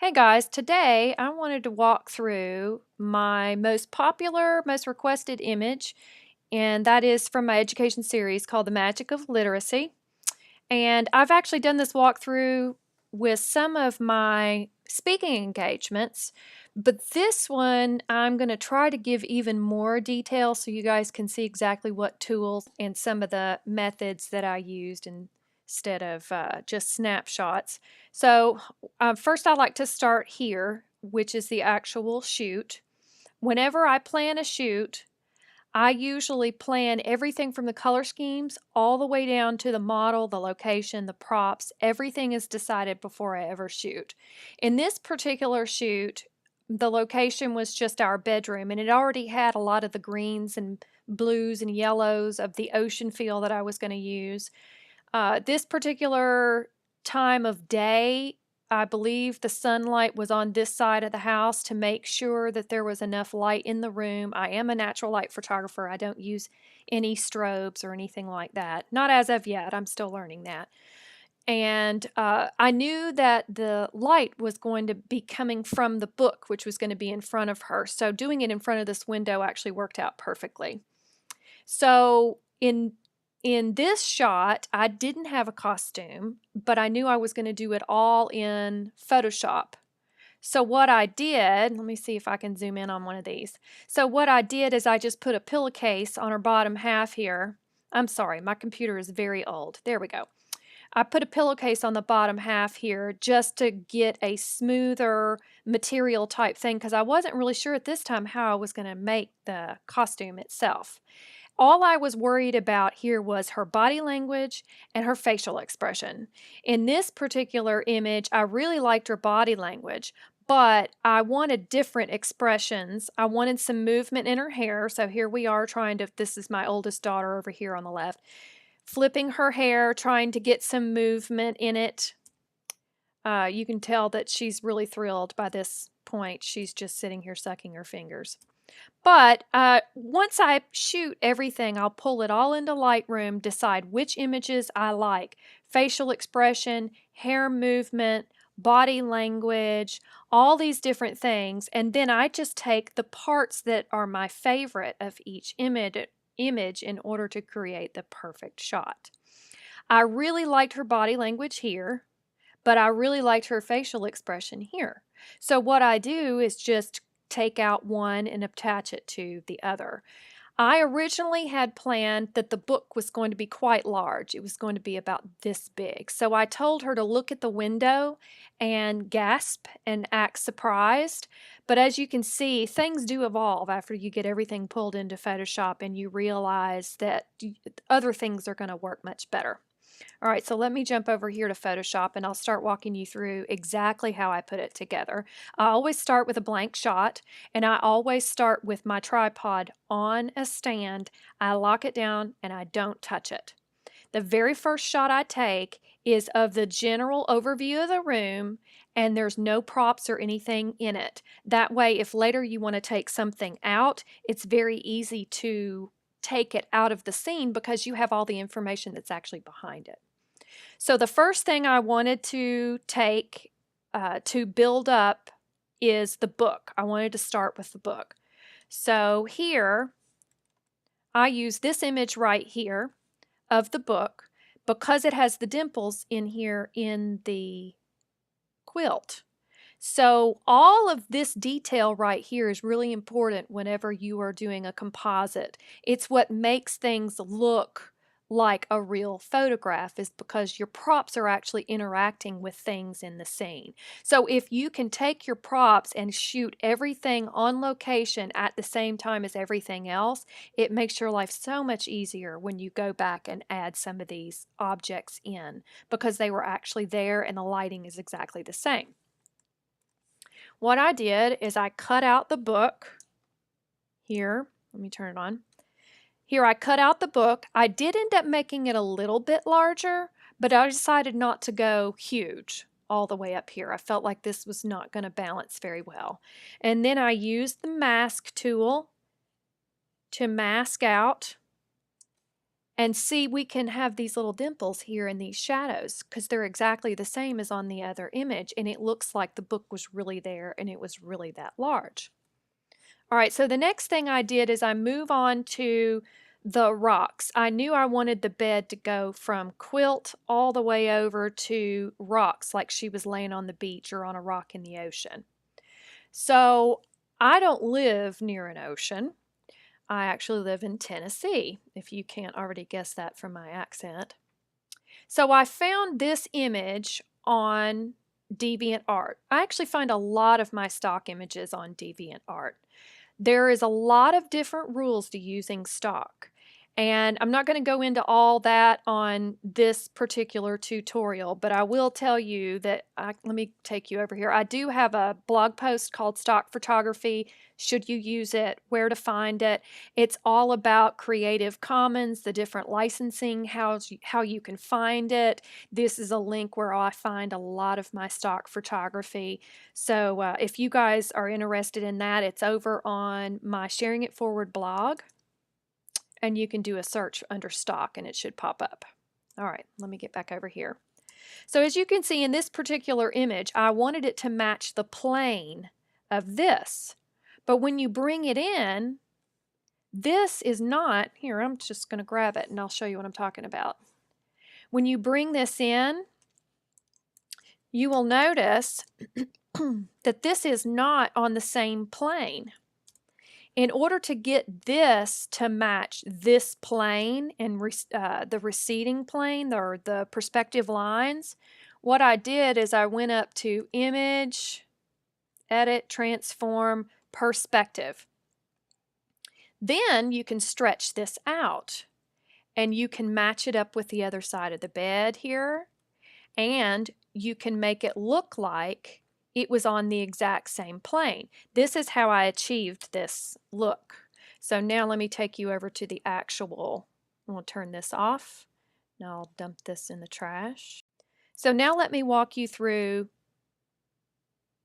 Hey guys, today I wanted to walk through my most popular, most requested image, and that is from my education series called The Magic of Literacy. And I've actually done this walkthrough with some of my speaking engagements, but this one I'm going to try to give even more detail so you guys can see exactly what tools and some of the methods that I used instead of just snapshots. So first I like to start here, which is the actual shoot. Whenever I plan a shoot, I usually plan everything from the color schemes all the way down to the model, the location, the props. Everything is decided before I ever shoot. In this particular shoot, the location was just our bedroom, and it already had a lot of the greens and blues and yellows of the ocean feel that I was going to use. This particular time of day, I believe the sunlight was on this side of the house to make sure that there was enough light in the room. I am a natural light photographer. I don't use any strobes or anything like that. Not as of yet. I'm still learning that. And I knew that the light was going to be coming from the book, which was going to be in front of her. So doing it in front of this window actually worked out perfectly. So in this shot, I didn't have a costume, but I knew I was going to do it all in Photoshop. So what I did, let me see if I can zoom in on one of these. So what I did is I just put a pillowcase on her bottom half here. I'm sorry, my computer is very old. There we go. I put a pillowcase on the bottom half here just to get a smoother material type thing because I wasn't really sure at this time how I was going to make the costume itself. All I was worried about here was her body language and her facial expression. In this particular image, I really liked her body language, but I wanted different expressions. I wanted some movement in her hair. So here we are trying to, this is my oldest daughter over here on the left, flipping her hair, trying to get some movement in it. You can tell that she's really thrilled by this point. She's just sitting here sucking her fingers. But once I shoot everything, I'll pull it all into Lightroom, decide which images I like, facial expression, hair movement, body language, all these different things, and then I just take the parts that are my favorite of each image in order to create the perfect shot. I really liked her body language here, but I really liked her facial expression here. So what I do is just take out one and attach it to the other. I originally had planned that the book was going to be quite large. It was going to be about this big. So I told her to look at the window and gasp and act surprised. But as you can see, things do evolve after you get everything pulled into Photoshop and you realize that other things are going to work much better. All right, so let me jump over here to Photoshop and I'll start walking you through exactly how I put it together. I always start with a blank shot and I always start with my tripod on a stand. I lock it down and I don't touch it. The very first shot I take is of the general overview of the room and there's no props or anything in it. That way, if later you want to take something out, it's very easy to take it out of the scene because you have all the information that's actually behind it. So the first thing I wanted to take to build up is the book. I wanted to start with the book. So here, I use this image right here of the book because it has the dimples in here in the quilt. So all of this detail right here is really important whenever you are doing a composite. It's what makes things look like a real photograph is because your props are actually interacting with things in the scene. So if you can take your props and shoot everything on location at the same time as everything else, it makes your life so much easier when you go back and add some of these objects in because they were actually there and the lighting is exactly the same. What I did is I cut out the book here. Let me turn it on. Here I cut out the book. I did end up making it a little bit larger, but I decided not to go huge all the way up here. I felt like this was not going to balance very well. And then I used the mask tool to mask out And see, we can have these little dimples here in these shadows because they're exactly the same as on the other image, and it looks like the book was really there and it was really that large. All right, so the next thing I did is I move on to the rocks. I knew I wanted the bed to go from quilt all the way over to rocks, like she was laying on the beach or on a rock in the ocean. So I don't live near an ocean. I actually live in Tennessee, if you can't already guess that from my accent. So I found this image on DeviantArt. I actually find a lot of my stock images on DeviantArt. There is a lot of different rules to using stock. And I'm not going to go into all that on this particular tutorial, but I will tell you that, let me take you over here. I do have a blog post called Stock Photography, Should You Use It, Where to Find It. It's all about Creative Commons, the different licensing, how you can find it. This is a link where I find a lot of my stock photography. So if you guys are interested in that, it's over on my Sharing It Forward blog, and you can do a search under stock and it should pop up. All right, let me get back over here. So as you can see in this particular image, I wanted it to match the plane of this. But when you bring it in, this is not, here, I'm just going to grab it and I'll show you what I'm talking about. When you bring this in, you will notice that this is not on the same plane. In order to get this to match this plane and the receding plane or the perspective lines, what I did is I went up to Image, Edit, Transform, Perspective. Then you can stretch this out and you can match it up with the other side of the bed here, and you can make it look like it was on the exact same plane. This is how I achieved this look. So now let me take you over to the actual, I'm going to turn this off. Now I'll dump this in the trash. So now let me walk you through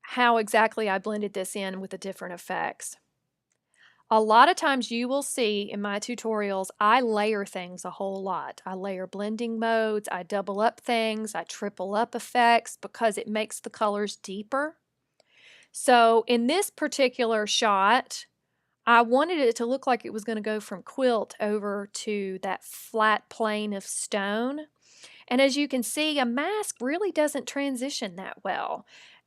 how exactly I blended this in with the different effects. A lot of times you will see in my tutorials, I layer things a whole lot. I layer blending modes, I double up things, I triple up effects because it makes the colors deeper. So in this particular shot, I wanted it to look like it was going to go from quilt over to that flat plane of stone. And as you can see, a mask really doesn't transition that well.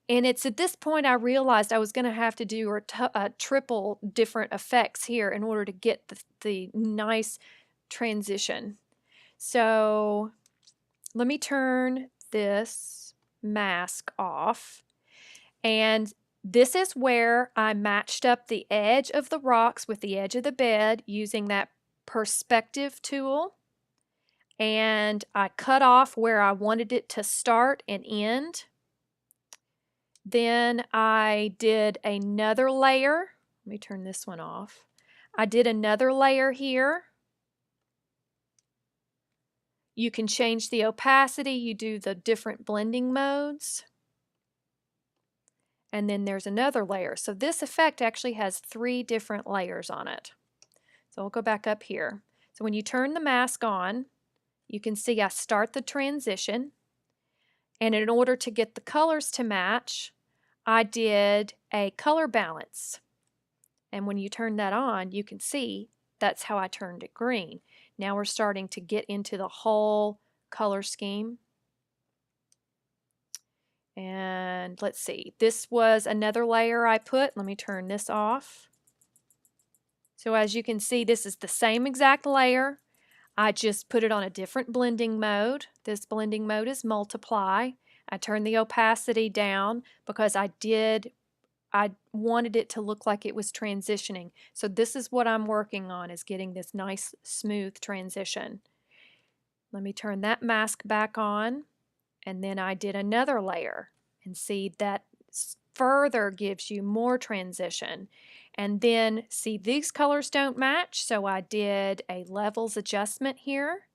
And it's at this point I realized I was going to have to do a triple different effects here in order to get the nice transition. So let me turn this mask off. And this is where I matched up the edge of the rocks with the edge of the bed using that perspective tool. And I cut off where I wanted it to start and end. Then I did another layer. Let me turn this one off. I did another layer here. You can change the opacity. You do the different blending modes. And then there's another layer. So this effect actually has 3 different layers on it. So I'll go back up here. So when you turn the mask on, you can see I start the transition. And in order to get the colors to match, I did a color balance. And when you turn that on, you can see that's how I turned it green. Now we're starting to get into the whole color scheme. And let's see, this was another layer I put. Let me turn this off. So as you can see, this is the same exact layer. I just put it on a different blending mode. This blending mode is multiply. I turned the opacity down because I wanted it to look like it was transitioning. So this is what I'm working on, is getting this nice smooth transition. Let me turn that mask back on, and then I did another layer, and see that further gives you more transition. And then see, these colors don't match, so I did a levels adjustment here,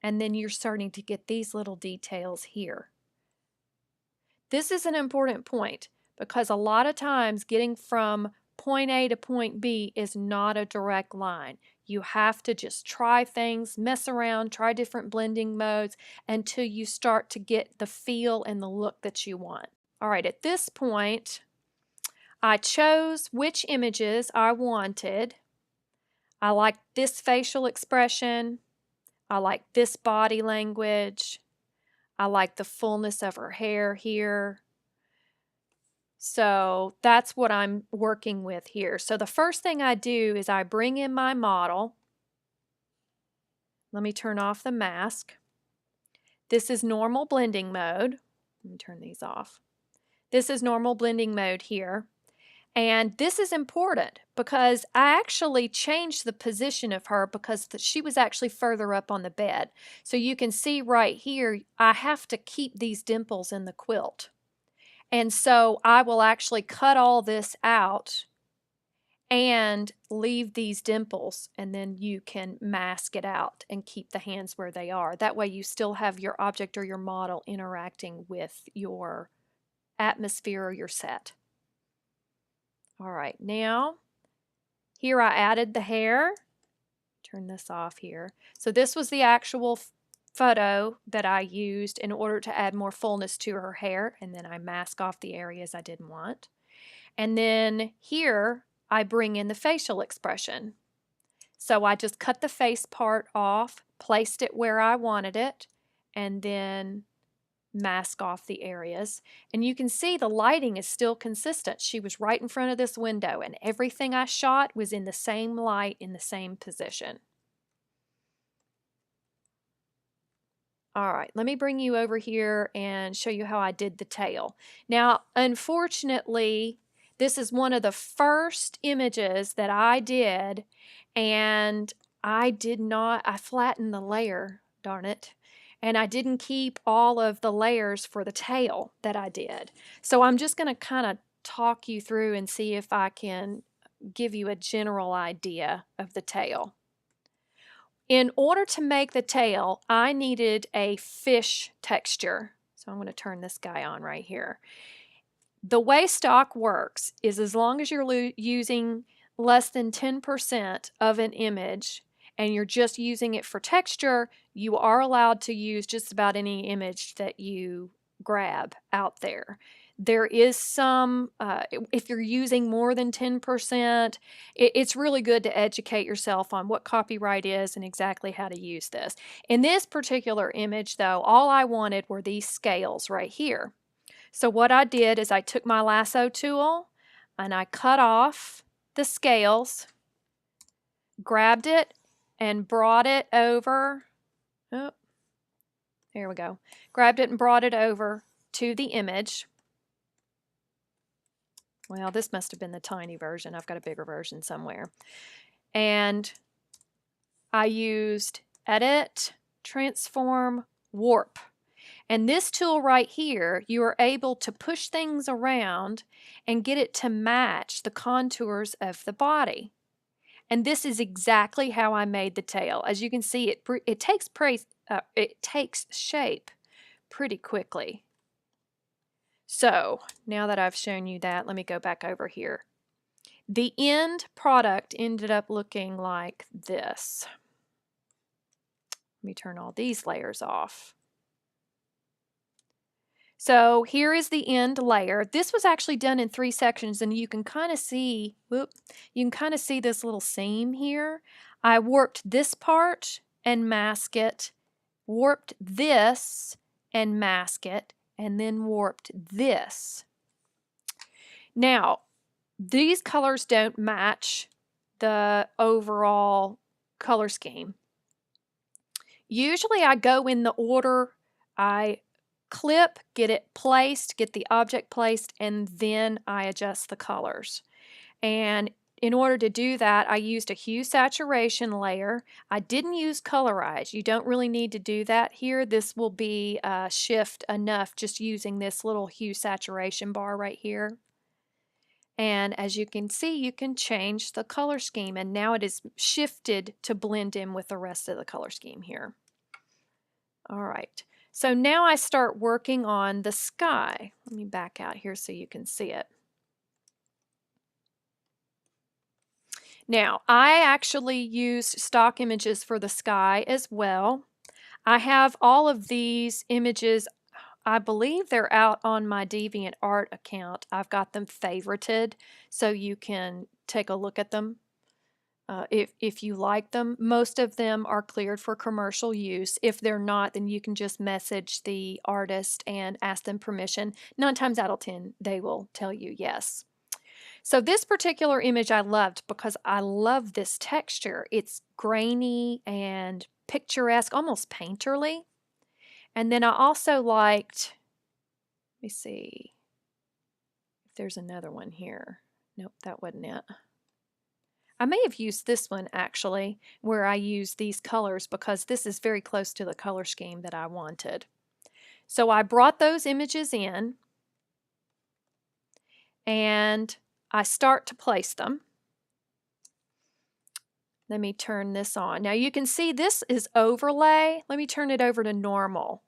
and then you're starting to get these little details here. This is an important point because a lot of times getting from point A to point B is not a direct line. You have to just try things, mess around, try different blending modes until you start to get the feel and the look that you want. All right, at this point, I chose which images I wanted. I like this facial expression. I like this body language. I like the fullness of her hair here. So that's what I'm working with here. So the first thing I do is I bring in my model. Let me turn off the mask. This is normal blending mode. Let me turn these off. This is normal blending mode here. And this is important because I actually changed the position of her because she was actually further up on the bed. So you can see right here, I have to keep these dimples in the quilt. And so I will actually cut all this out and leave these dimples, and then you can mask it out and keep the hands where they are. That way you still have your object or your model interacting with your atmosphere or your set. All right, now here I added the hair. Turn this off here. So this was the actual photo that I used in order to add more fullness to her hair, and then I mask off the areas I didn't want. And then here I bring in the facial expression. So I just cut the face part off, placed it where I wanted it, and then mask off the areas. And you can see the lighting is still consistent. She was right in front of this window, and everything I shot was in the same light, in the same position. All right, let me bring you over here and show you how I did the tail. Now, unfortunately, this is one of the first images that I did, and I flattened the layer, darn it, and I didn't keep all of the layers for the tail that I did. So I'm just going to kind of talk you through and see if I can give you a general idea of the tail. In order to make the tail, I needed a fish texture. So I'm going to turn this guy on right here. The way stock works is as long as you're using less than 10% of an image and you're just using it for texture, you are allowed to use just about any image that you grab out there. There is some, if you're using more than 10%, it's really good to educate yourself on what copyright is and exactly how to use this. In this particular image, though, all I wanted were these scales right here. So what I did is I took my lasso tool and I cut off the scales, grabbed it, and brought it over. Oh, there we go. Grabbed it and brought it over to the image. Well, this must have been the tiny version. I've got a bigger version somewhere. And I used Edit, Transform, Warp. And this tool right here, you are able to push things around and get it to match the contours of the body. And this is exactly how I made the tail. As you can see, it takes shape pretty quickly. So now that I've shown you that, let me go back over here. The end product ended up looking like this. Let me turn all these layers off. So here is the end layer. This was actually done in 3 sections, and you can kind of see, this little seam here. I warped this part and mask it, warped this and mask it, and then warped this. Now, these colors don't match the overall color scheme. Usually I go in the order I clip, get it placed, get the object placed, and then I adjust the colors. And in order to do that, I used a hue saturation layer. I didn't use colorize. You don't really need to do that here. This will be shift enough just using this little hue saturation bar right here. And as you can see, you can change the color scheme, and now it is shifted to blend in with the rest of the color scheme here. All right, so now I start working on the sky. Let me back out here so you can see it. Now, I actually used stock images for the sky as well. I have all of these images. I believe they're out on my DeviantArt account. I've got them favorited so you can take a look at them if you like them. Most of them are cleared for commercial use. If they're not, then you can just message the artist and ask them permission. 9 times out of 10, they will tell you yes. So this particular image I loved because I love this texture. It's grainy and picturesque, almost painterly. And then I also liked, let me see if there's another one here. Nope, that wasn't it. I may have used this one actually, where I used these colors because this is very close to the color scheme that I wanted. So I brought those images in and I start to place them. Let me turn this on. Now you can see this is overlay. Let me turn it over to normal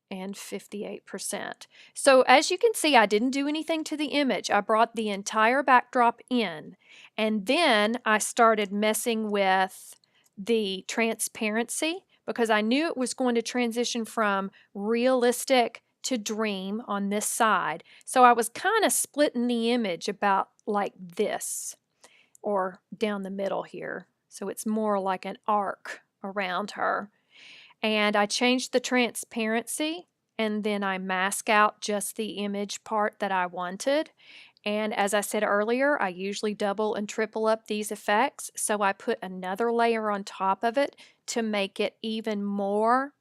and 58%. So as you can see, I didn't do anything to the image. I brought the entire backdrop in, and then I started messing with the transparency because I knew it was going to transition from realistic to dream on this side. So I was kind of splitting the image about like this, or down the middle here. So it's more like an arc around her. And I changed the transparency, and then I mask out just the image part that I wanted. And as I said earlier, I usually double and triple up these effects, so I put another layer on top of it to make it even more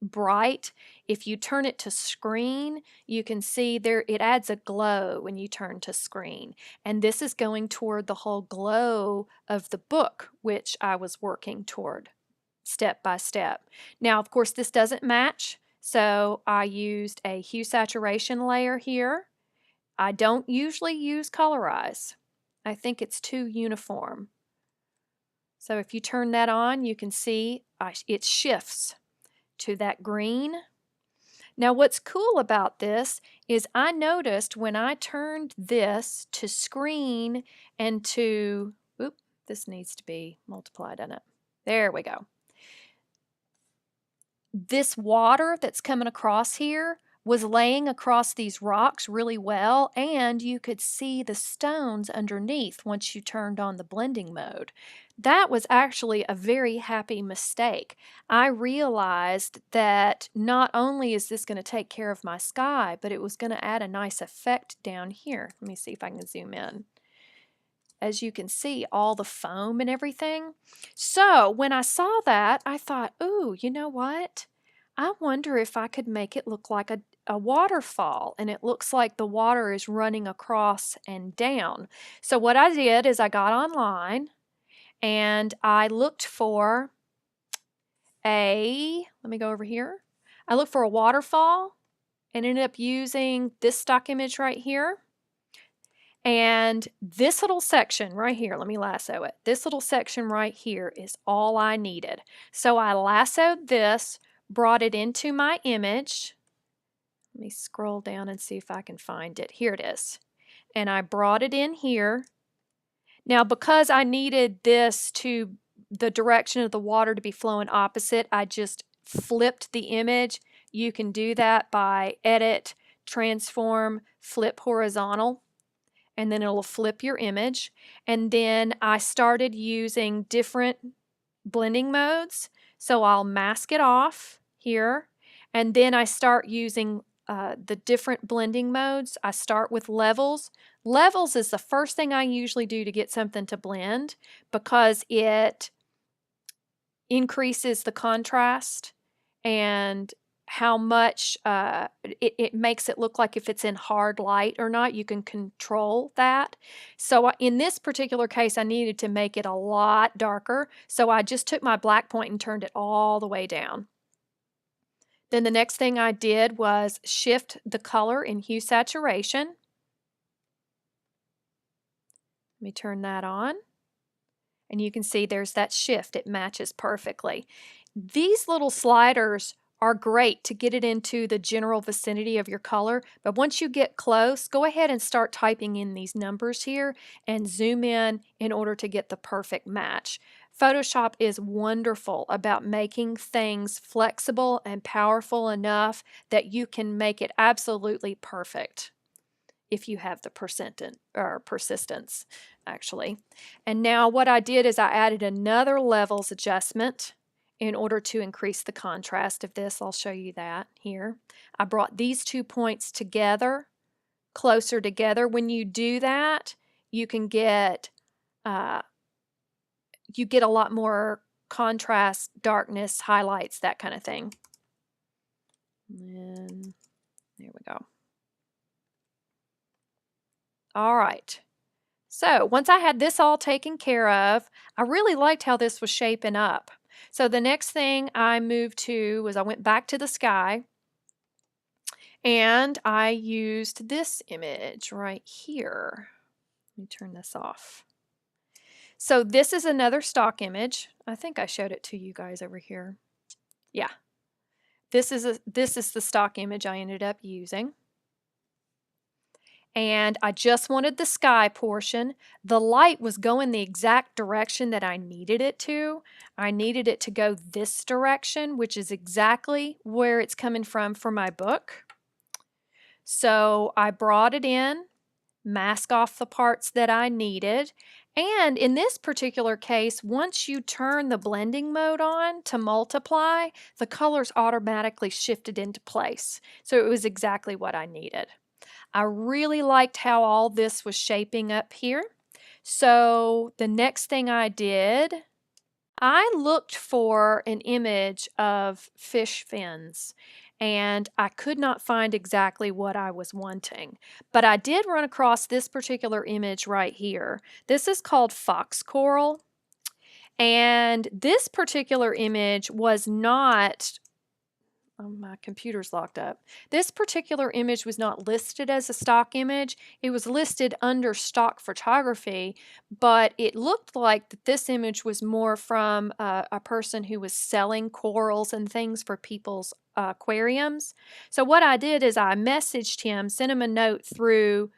bright. If you turn it to screen, you can see there it adds a glow when you turn to screen. And this is going toward the whole glow of the book, which I was working toward step by step. Now, of course, this doesn't match, so I used a hue saturation layer here. I don't usually use colorize. I think it's too uniform. So if you turn that on, you can see it shifts to that green. Now, what's cool about this is I noticed when I turned this to screen and to, oop, this needs to be multiplied, doesn't it? There we go. This water that's coming across here was laying across these rocks really well, and you could see the stones underneath once you turned on the blending mode. That was actually a very happy mistake. I realized that not only is this going to take care of my sky, but it was going to add a nice effect down here. Let me see if I can zoom in. As you can see, all the foam and everything. So when I saw that, I thought, ooh, you know what? I wonder if I could make it look like a waterfall, and it looks like the water is running across and down. So what I did is I got online and I looked for let me go over here. I looked for a waterfall and ended up using this stock image right here. And this little section right here, let me lasso it. This little section right here is all I needed. So I lassoed this, brought it into my image. Let me scroll down and see if I can find it. Here it is. And I brought it in here. Now, because I needed the direction of the water to be flowing opposite, I just flipped the image. You can do that by edit, transform, flip horizontal, and then it'll flip your image. And then I started using different blending modes. So I'll mask it off here, and then I start using the different blending modes. I start with levels. Levels is the first thing I usually do to get something to blend because it increases the contrast and how much it makes it look like if it's in hard light or not. You can control that. So in this particular case, I needed to make it a lot darker. So I just took my black point and turned it all the way down. Then the next thing I did was shift the color in hue saturation. Let me turn that on. And you can see there's that shift. It matches perfectly. These little sliders are great to get it into the general vicinity of your color, but once you get close, go ahead and start typing in these numbers here and zoom in order to get the perfect match. Photoshop is wonderful about making things flexible and powerful enough that you can make it absolutely perfect if you have the persistence, actually. And now what I did is I added another levels adjustment in order to increase the contrast of this. I'll show you that here. I brought these 2 points together, closer together. When you do that, you can get a lot more contrast, darkness, highlights, that kind of thing. And there we go. All right. So once I had this all taken care of, I really liked how this was shaping up. So the next thing I moved to was I went back to the sky and I used this image right here. Let me turn this off. So this is another stock image. I think I showed it to you guys over here. Yeah. This is the stock image I ended up using. And I just wanted the sky portion. The light was going the exact direction that I needed it to. I needed it to go this direction, which is exactly where it's coming from for my book. So I brought it in, mask off the parts that I needed. And in this particular case, once you turn the blending mode on to multiply, the colors automatically shifted into place. So it was exactly what I needed. I really liked how all this was shaping up here. So the next thing I did, I looked for an image of fish fins and I could not find exactly what I was wanting. But I did run across this particular image right here. This is called fox coral. And this particular image was not, oh, my computer's locked up. This particular image was not listed as a stock image. It was listed under stock photography, but it looked like that this image was more from a person who was selling corals and things for people's aquariums. So what I did is I messaged him, sent him a note through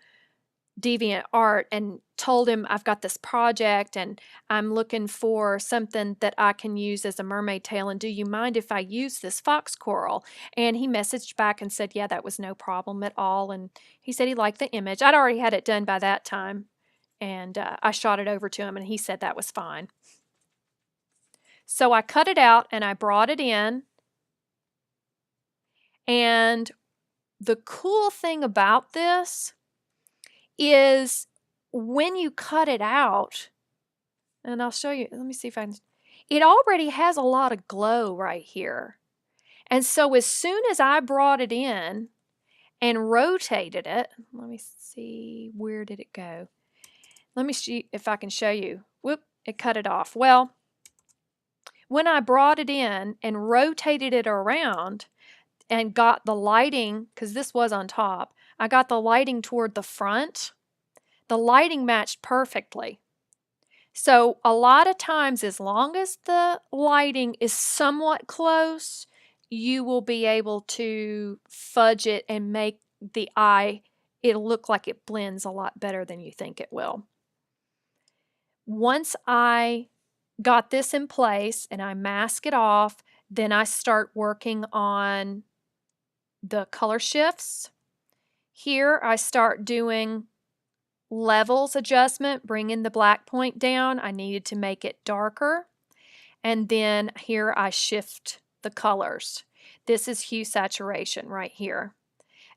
DeviantArt and told him I've got this project and I'm looking for something that I can use as a mermaid tail, and do you mind if I use this fox coral? And he messaged back and said, yeah, that was no problem at all. And he said he liked the image. I'd already had it done by that time, and I shot it over to him and he said that was fine. So I cut it out and I brought it in, and the cool thing about this is when you cut it out, and I'll show you, let me see if I can, it already has a lot of glow right here. And so as soon as I brought it in and rotated it, let me see, where did it go? Let me see if I can show you. Whoop, it cut it off. Well, when I brought it in and rotated it around and got the lighting, because this was on top, I got the lighting toward the front. The lighting matched perfectly. So a lot of times, as long as the lighting is somewhat close, you will be able to fudge it and make the eye, it'll look like it blends a lot better than you think it will. Once I got this in place and I mask it off, then I start working on the color shifts. Here I start doing levels adjustment, bringing the black point down. I needed to make it darker. And then here I shift the colors. This is hue saturation right here.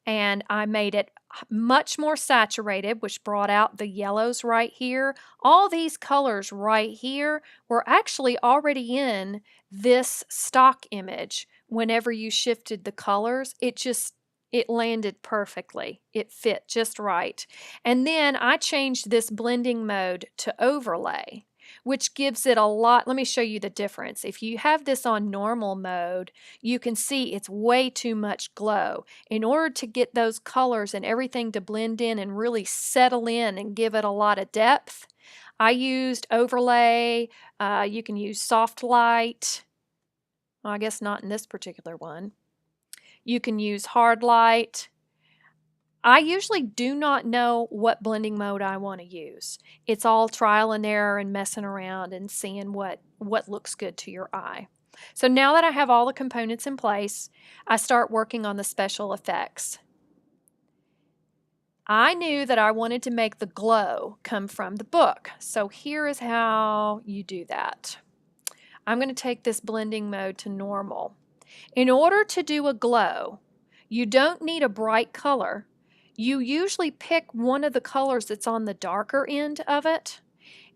And I made it much more saturated, which brought out the yellows right here. All these colors right here were actually already in this stock image. Whenever you shifted the colors, it landed perfectly. It fit just right. And then I changed this blending mode to overlay, which gives it a lot. Let me show you the difference. If you have this on normal mode, you can see it's way too much glow. In order to get those colors and everything to blend in and really settle in and give it a lot of depth, I used overlay. You can use soft light. Well, I guess not in this particular one. You can use hard light. I usually do not know what blending mode I want to use. It's all trial and error and messing around and seeing what looks good to your eye. So now that I have all the components in place, I start working on the special effects. I knew that I wanted to make the glow come from the book. So here is how you do that. I'm going to take this blending mode to normal. In order to do a glow, you don't need a bright color. You usually pick one of the colors that's on the darker end of it.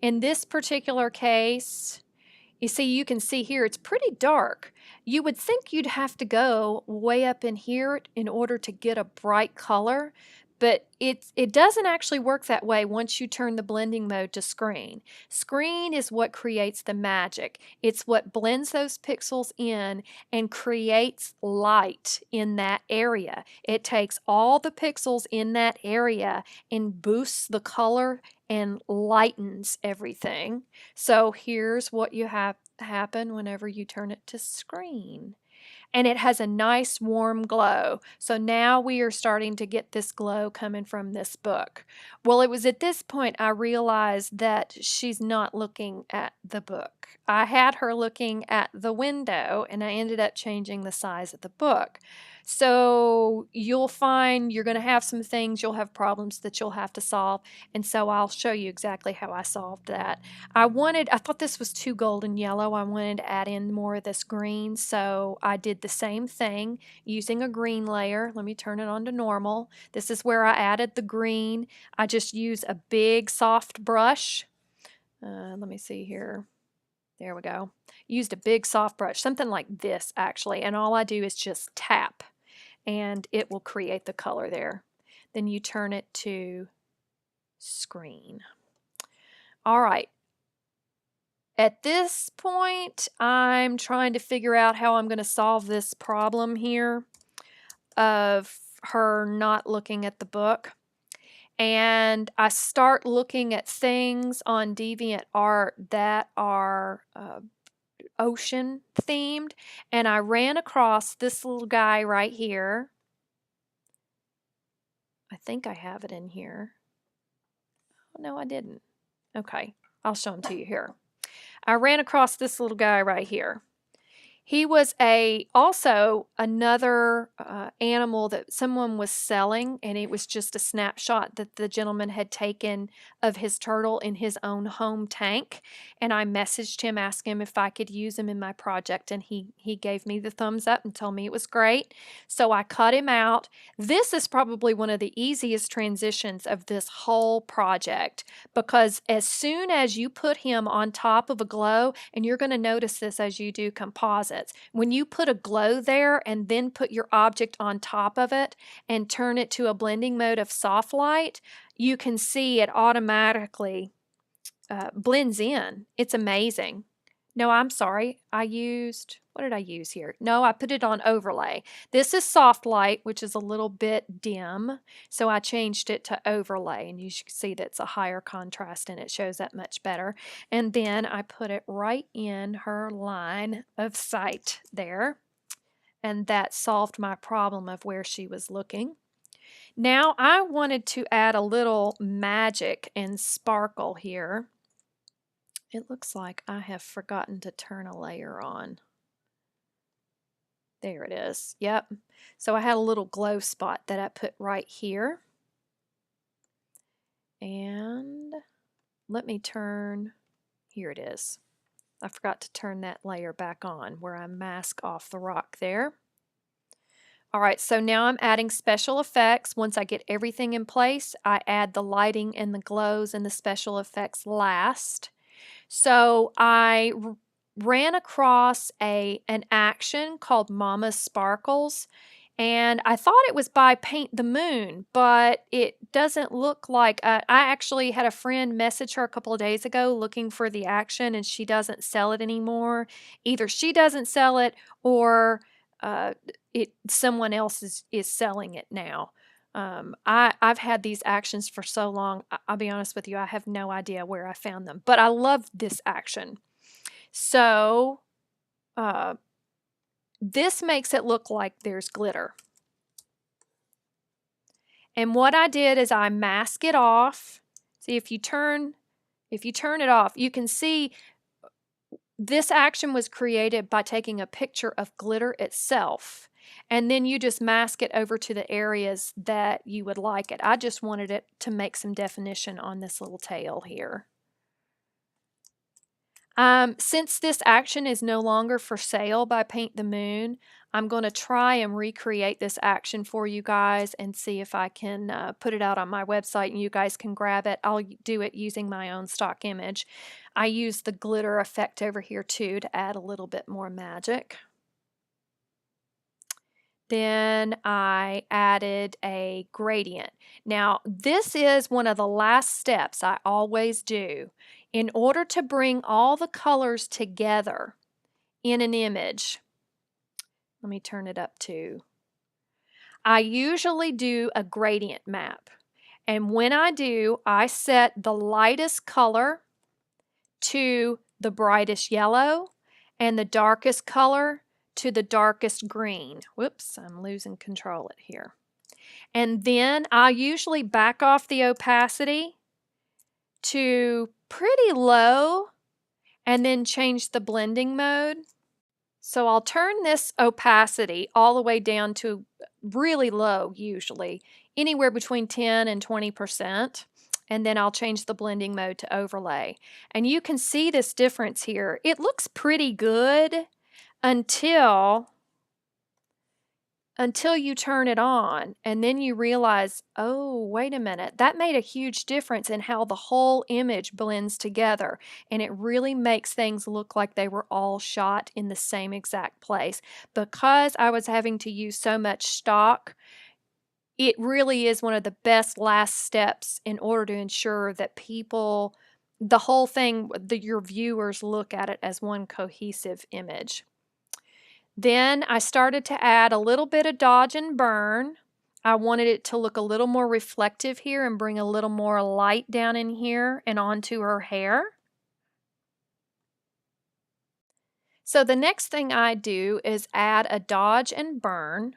In this particular case, you see, you can see here, it's pretty dark. You would think you'd have to go way up in here in order to get a bright color, but it doesn't actually work that way once you turn the blending mode to screen. Screen is what creates the magic. It's what blends those pixels in and creates light in that area. It takes all the pixels in that area and boosts the color and lightens everything. So here's what you have happen whenever you turn it to screen. And it has a nice warm glow. So now we are starting to get this glow coming from this book. Well, it was at this point I realized that she's not looking at the book. I had her looking at the window and I ended up changing the size of the book. So you'll find you're going to have some things, you'll have problems that you'll have to solve. And so I'll show you exactly how I solved that. I thought this was too golden yellow. I wanted to add in more of this green. So I did the same thing using a green layer. Let me turn it on to normal. This is where I added the green. I just use a big soft brush. Let me see here. There we go. Used a big soft brush, something like this actually. And all I do is just tap and it will create the color there. Then you turn it to screen. All right. At this point, I'm trying to figure out how I'm going to solve this problem here of her not looking at the book. And I start looking at things on DeviantArt that are ocean themed. And I ran across this little guy right here. I think I have it in here. Oh, no, I didn't. Okay, I'll show him to you here. I ran across this little guy right here. He was also another animal that someone was selling, and it was just a snapshot that the gentleman had taken of his turtle in his own home tank. And I messaged him, asked him if I could use him in my project, and he gave me the thumbs up and told me it was great. So I cut him out. This is probably one of the easiest transitions of this whole project, because as soon as you put him on top of a glow, and you're going to notice this as you do composites, when you put a glow there and then put your object on top of it and turn it to a blending mode of soft light, you can see it automatically blends in. It's amazing. No, I'm sorry. What did I use here? No, I put it on overlay. This is soft light, which is a little bit dim. So I changed it to overlay, and you can see that's a higher contrast and it shows up much better. And then I put it right in her line of sight there. And that solved my problem of where she was looking. Now I wanted to add a little magic and sparkle here. It looks like I have forgotten to turn a layer on. There it is. Yep. So I had a little glow spot that I put right here. And let me here it is. I forgot to turn that layer back on where I mask off the rock there. All right, so now I'm adding special effects. Once I get everything in place, I add the lighting and the glows and the special effects last. So I ran across an action called Mama's Sparkles, and I thought it was by Paint the Moon, but it doesn't look like. I actually had a friend message her a couple of days ago looking for the action, and she doesn't sell it anymore. Either she doesn't sell it, or someone else is selling it now. I've had these actions for so long, I'll be honest with you, I have no idea where I found them, but I love this action. So This makes it look like there's glitter. And what I did is I mask it off. See, if you turn it off, you can see this action was created by taking a picture of glitter itself, and then you just mask it over to the areas that you would like it. I just wanted it to make some definition on this little tail here. Since this action is no longer for sale by Paint the Moon, I'm going to try and recreate this action for you guys and see if I can put it out on my website and you guys can grab it. I'll do it using my own stock image. I use the glitter effect over here too to add a little bit more magic. Then I added a gradient. Now, this is one of the last steps I always do. In order to bring all the colors together in an image, let me turn it up too. I usually do a gradient map. And when I do, I set the lightest color to the brightest yellow and the darkest color to the darkest green. Whoops, I'm losing control here. And then I usually back off the opacity to pretty low and then change the blending mode. So I'll turn this opacity all the way down to really low, usually anywhere between 10 and 20%. And then I'll change the blending mode to overlay. And you can see this difference here. It looks pretty good until you turn it on, and then you realize, oh, wait a minute, that made a huge difference in how the whole image blends together, and it really makes things look like they were all shot in the same exact place. Because I was having to use so much stock, it really is one of the best last steps in order to ensure that the whole thing, your viewers look at it as one cohesive image. Then I started to add a little bit of dodge and burn. I wanted it to look a little more reflective here and bring a little more light down in here and onto her hair. So the next thing I do is add a dodge and burn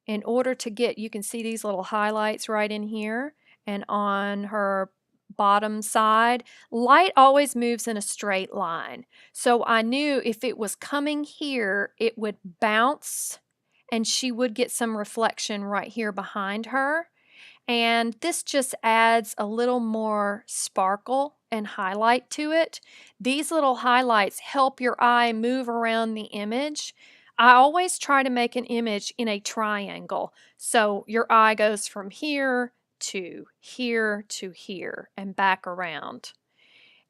in order to get, you can see these little highlights right in here and on her bottom side. Light always moves in a straight line. So I knew if it was coming here, it would bounce and she would get some reflection right here behind her. And this just adds a little more sparkle and highlight to it. These little highlights help your eye move around the image. I always try to make an image in a triangle. So your eye goes from here to here to here and back around.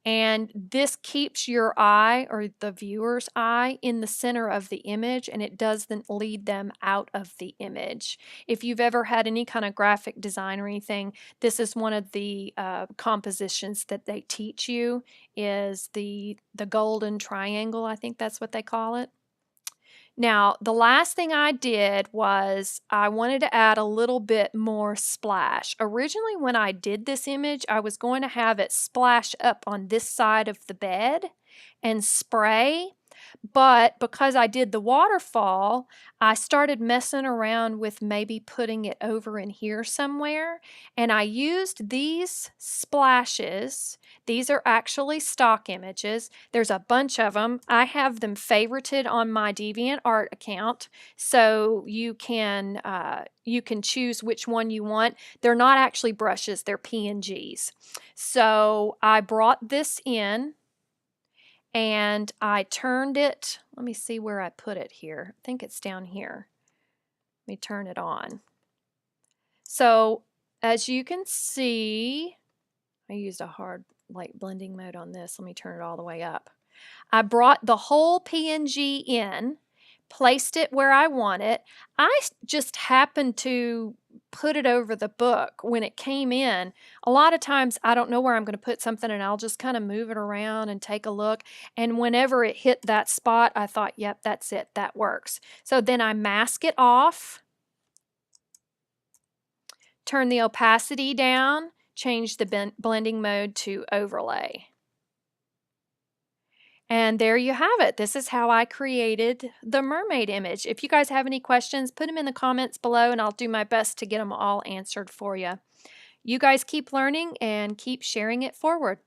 And this keeps your eye or the viewer's eye in the center of the image, and it doesn't lead them out of the image. If you've ever had any kind of graphic design or anything, this is one of the compositions that they teach you, is the golden triangle. I think that's what they call it. Now, the last thing I did was I wanted to add a little bit more splash. Originally, when I did this image, I was going to have it splash up on this side of the bed and spray. But because I did the waterfall, I started messing around with maybe putting it over in here somewhere. And I used these splashes. These are actually stock images. There's a bunch of them. I have them favorited on my DeviantArt account, so you can choose which one you want. They're not actually brushes, they're PNGs. So I brought this in and I turned it. Let me see where I put it here. I think it's down here. Let me turn it on. So as you can see, I used a hard light blending mode on this. Let me turn it all the way up. I brought the whole PNG in, placed it where I want it. I just happened to put it over the book when it came in. A lot of times I don't know where I'm going to put something and I'll just kind of move it around and take a look. And whenever it hit that spot, I thought, yep, that's it. That works. So then I mask it off, turn the opacity down, change the blending mode to overlay. And there you have it. This is how I created the mermaid image. If you guys have any questions, put them in the comments below and I'll do my best to get them all answered for you. You guys keep learning and keep sharing it forward.